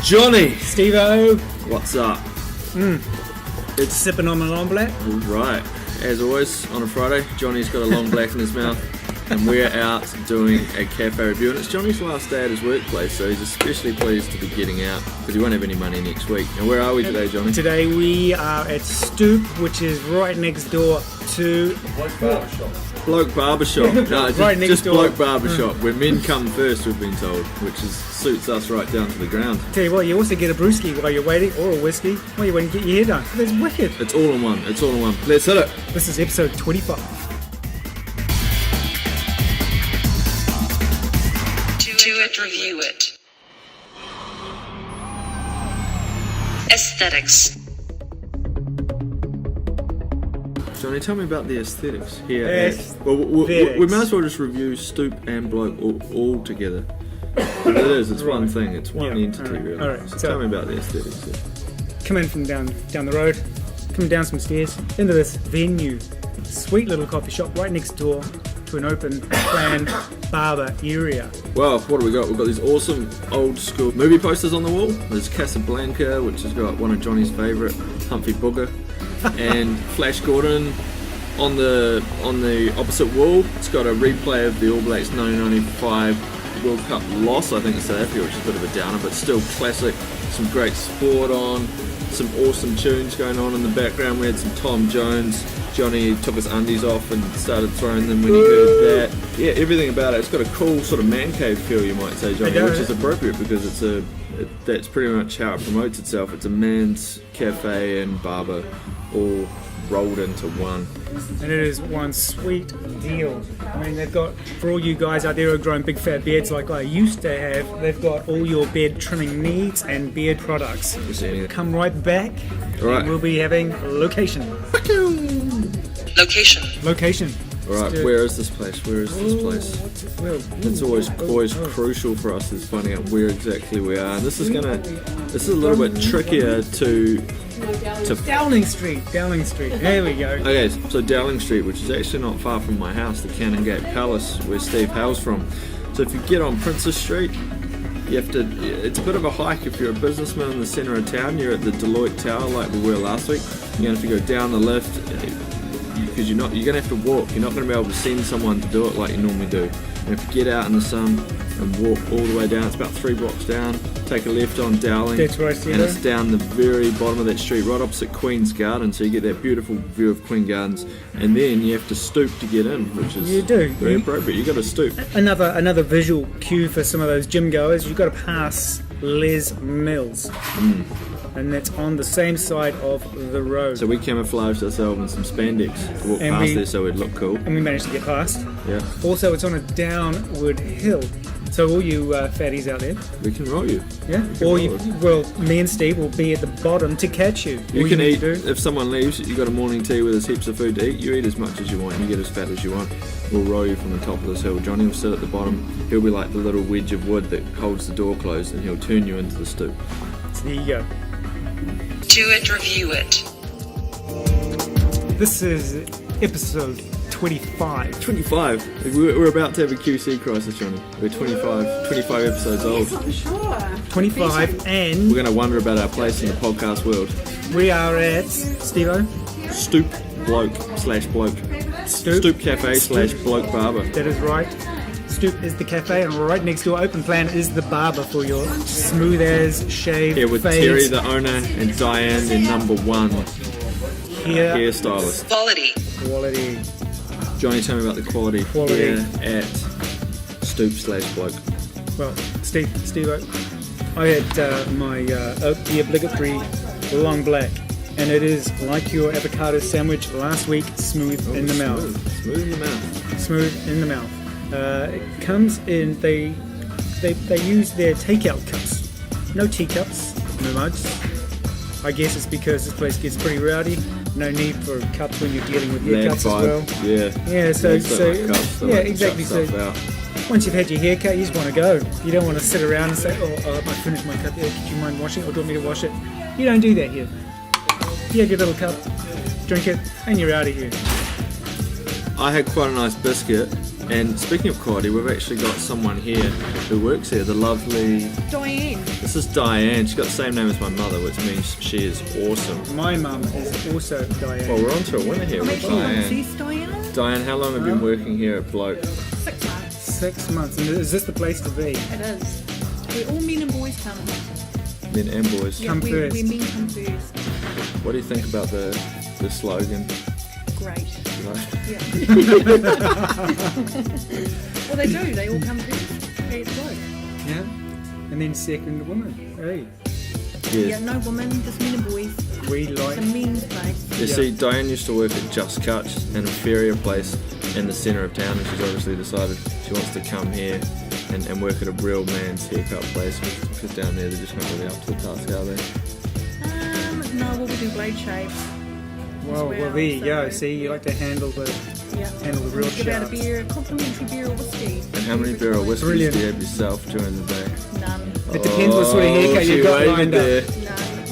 Johnny! Steveo! What's up? It's sipping on my long black. Right, as always, on a Friday, Johnny's got a long black in his mouth, and we're out doing a cafe review, and it's Johnny's last day at his workplace, so he's especially pleased to be getting out, because he won't have any money next week. And where are we today, Johnny? Today we are at Stoop, which is right next door to... Bloke Barbershop. No, right next just door. Bloke Barbershop, where men come first, we've been told, which suits us right down to the ground. Tell you what, you also get a brewski while you're waiting, or a whiskey while you're waiting to get your hair done. That's wicked. It's all in one, it's all in one. Let's hit it. This is episode 25. Do it, review it. Aesthetics. Johnny, tell me about the aesthetics here. Aesthetics. We might as well just review Stoop and Bloke all together. But it's one thing, it's one entity really. All right, So so tell me about the aesthetics here. come in from down the road, come down some stairs, into this venue. Sweet little coffee shop right next door to an open plan barber area. Well, what do we got? We've got these awesome old school movie posters on the wall. There's Casablanca, which has got one of Johnny's favourite, Humphrey Booger, and Flash Gordon. On the opposite wall, it's got a replay of the All Blacks 1995 World Cup loss, I think, in South Africa, which is a bit of a downer, but still classic. Some great sport on, some awesome tunes going on in the background. We had some Tom Jones. Johnny took his undies off and started throwing them when he heard that. Yeah, everything about it. It's got a cool sort of man cave feel, you might say, Johnny, which is appropriate because that's pretty much how it promotes itself. It's a man's cafe and barber all rolled into one. And it is one sweet deal. I mean, they've got, for all you guys out there who are growing big fat beards like I used to have, they've got all your beard trimming needs and beard products. Come right back, Right. and we'll be having location. Location. Alright, where is this place? It's always crucial for us is finding out where exactly we are. And this is a little bit trickier to Dowling Street. There we go. Okay, so Dowling Street, which is actually not far from my house, the Cannon Gate Palace, where Steve hails from. So if you get on Princess Street, it's a bit of a hike. If you're a businessman in the centre of town, you're at the Deloitte Tower like we were last week. You're going to have to go down the lift, because you're going to have to walk. You're not going to be able to send someone to do it like you normally do. And if you get out in the sun and walk all the way down, it's about 3 blocks down, take a left on Dowling, That's where I see and it. it's down the very bottom of that street, right opposite Queen's Garden, so you get that beautiful view of Queen Gardens, and then you have to stoop to get in, which is very appropriate. You've got to stoop. Another visual cue for some of those gym goers, you've got to pass Les Mills. And that's on the same side of the road. So we camouflaged ourselves in some spandex to walk And past there so we'd look cool. And we managed to get past. Yeah. Also, it's on a downward hill. So all you fatties out there, We can roll you. yeah, me and Steve will be at the bottom to catch you. You All can need eat, to do- if someone leaves, you've got a morning tea with us, heaps of food to eat, you eat as much as you want, you get as fat as you want. We'll roll you from the top of this hill. Johnny will sit at the bottom, he'll be like the little wedge of wood that holds the door closed, and he'll turn you into the stoop. So there you go. Do it, review it. This is episode 25. 25. We're about to have a QC crisis, Johnny. We're 25 episodes old. I'm sure. 25, and We're going to wonder about our place in the podcast world. we are at Steveo. Stoop Bloke / Bloke. Stoop Cafe / Bloke Barber. That is right. Stoop is the cafe, and right next door, open plan, is the barber for your smooth as shave Here with fades. Terry, the owner, and Diane, their number one Here. hairstylist. Quality. Johnny, tell me about the quality here at Stoop / Bloke. Well, Steve, I had the obligatory long black, and it is like your avocado sandwich last week, smooth in the mouth. Smooth in the mouth. Smooth in the mouth. It comes in, they use their takeout cups. No teacups, no mugs. I guess it's because this place gets pretty rowdy. No need for cups when you're dealing with your cups as well. Yeah. So Yeah, exactly. So once you've had your haircut, you just want to go. You don't want to sit around and say, I finished my cup. Could you mind washing it, or do you want me to wash it? You don't do that here. You have your little cup, drink it, and you're out of here. I had quite a nice biscuit, And speaking of quality, we've actually got someone here who works here, the lovely Diane. This is Diane. She's got the same name as my mother, which means she is awesome. My mum is also Diane. Well, we're on to a winner here I'm with actually Diane. obsessed, Diana. Diane, how long have you been working here at Bloke? 6 months. 6 months. And is this the place to be? It is. Where all men and boys come. Men and boys. Yeah, Come where first. men come first. What do you think about the slogan? Great. Like, Yeah. Well, they do. They all come first. Hey, it's bloke. Yeah. And then second woman. Hey. Yeah, yes. no women, just men and boys. We like. It's a men's place. You see, Diane used to work at Just Cuts, an inferior place in the centre of town, and she's obviously decided she wants to come here and work at a real man's haircut place, because down there they're just not really up to the task, are they? No, well, we do blade shave. Well, there you go. See, you like to handle the real Give out a shafts. beer, a complimentary beer or whiskey. And how many barrel whiskeys Brilliant. do you have yourself during the day? None. It depends what sort of haircut she you've got waving lined there. up.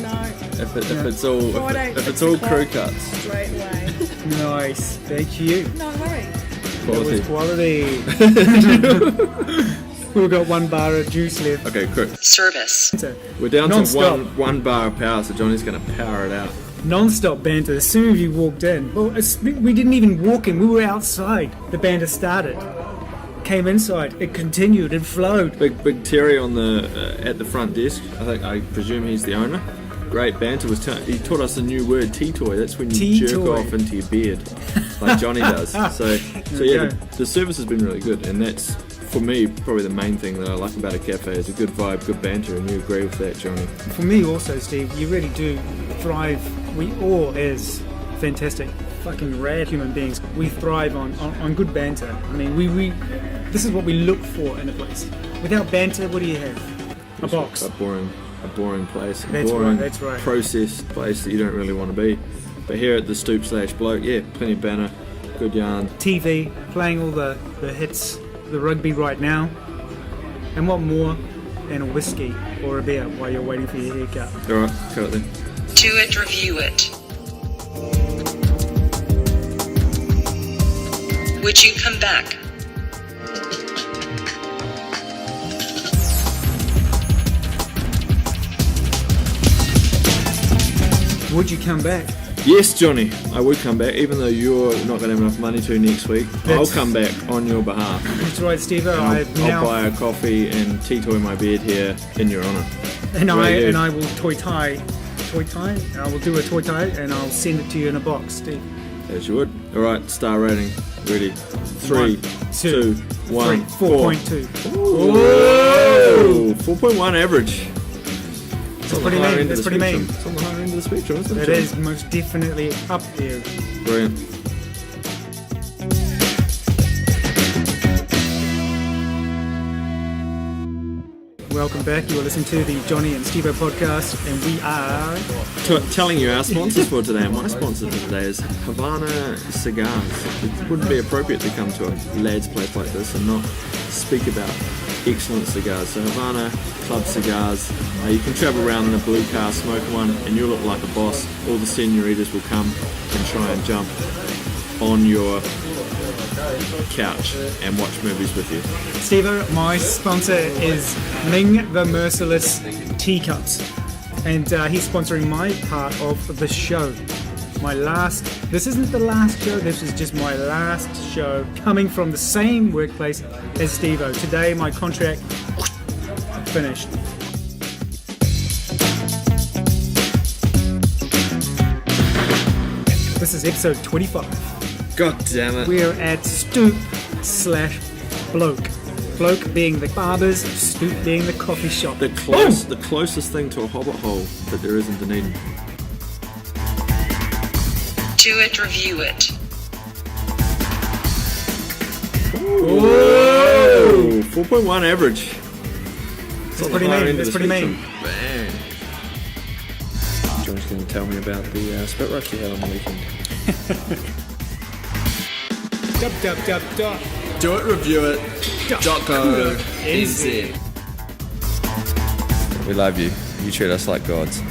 No. If it's all Friday, if it's 6 all o'clock. crew cuts, Straight away. Nice. Thank you. No worries. That quality. was quality. We've got 1 bar of juice left. Okay, quick. Service. We're down Non-stop. to one bar of power, so Johnny's going to power it out. Non-stop banter as soon as you walked in. Well, we didn't even walk in. We were outside. The banter started. Came inside. It continued. It flowed. Big Terry on the at the front desk. I presume he's the owner. Great banter. He taught us a new word, T-toy. That's when you jerk T-toy. off into your beard, like Johnny does. So yeah, go. the service has been really good, and that's for me probably the main thing that I like about a cafe is a good vibe, good banter, and you agree with that, Johnny? For me also, Steve, you really do thrive. We all, as fantastic, fucking rad human beings, we thrive on good banter. I mean, we this is what we look for in a place. Without banter, what do you have? A box. A boring place. A That's boring, right, that's right. processed place that you don't really want to be. But here at the Stoop / Bloke, yeah, plenty of banter, good yarn. TV, playing all the hits, the rugby right now. And what more than a whiskey or a beer while you're waiting for your haircut? Alright, cut it then. Do it, review it. Would you come back? Would you come back? Yes, Johnny, I would come back, even though you're not going to have enough money to next week. I'll come back on your behalf. That's right, Steve. I'll buy a coffee and tea-toy my beard here in your honour. I will toy tie. I will do a toy tie and I'll send it to you in a box, Steve. As you would. Alright, star rating. Ready. 3, 2, 1, 4.2. Whoa! 4.1 average. It's on the pretty higher mean, end of that's the pretty spectrum. mean. It's on the higher end of the spectrum, isn't it? It is most definitely up there. Brilliant. Welcome back. You are listening to the Johnny and Steveo podcast, and we are Telling you our sponsors for today, and my sponsor for today is Havana Cigars. It wouldn't be appropriate to come to a lad's place like this and not speak about excellent cigars. So Havana Club Cigars, you can travel around in a blue car, smoke one, and you'll look like a boss. All the senoritas will come and try and jump on your couch and watch movies with you. Steveo. My sponsor is Ming the Merciless Teacups, and he's sponsoring my part of the show. This isn't the last show, this is just my last show coming from the same workplace as Steveo. Today my contract finished. This is episode 25. God damn it. We're at Stoop / Bloke. Bloke being the barbers, Stoop being the coffee shop. The closest thing to a hobbit hole that there is in Dunedin. Do it, review it. Whoa! 4.1 average. That's pretty mean. That's pretty mean. Man. John's going to tell me about the spit rush you had on the weekend. Do it, review it. .co.nz. We love you. You treat us like gods.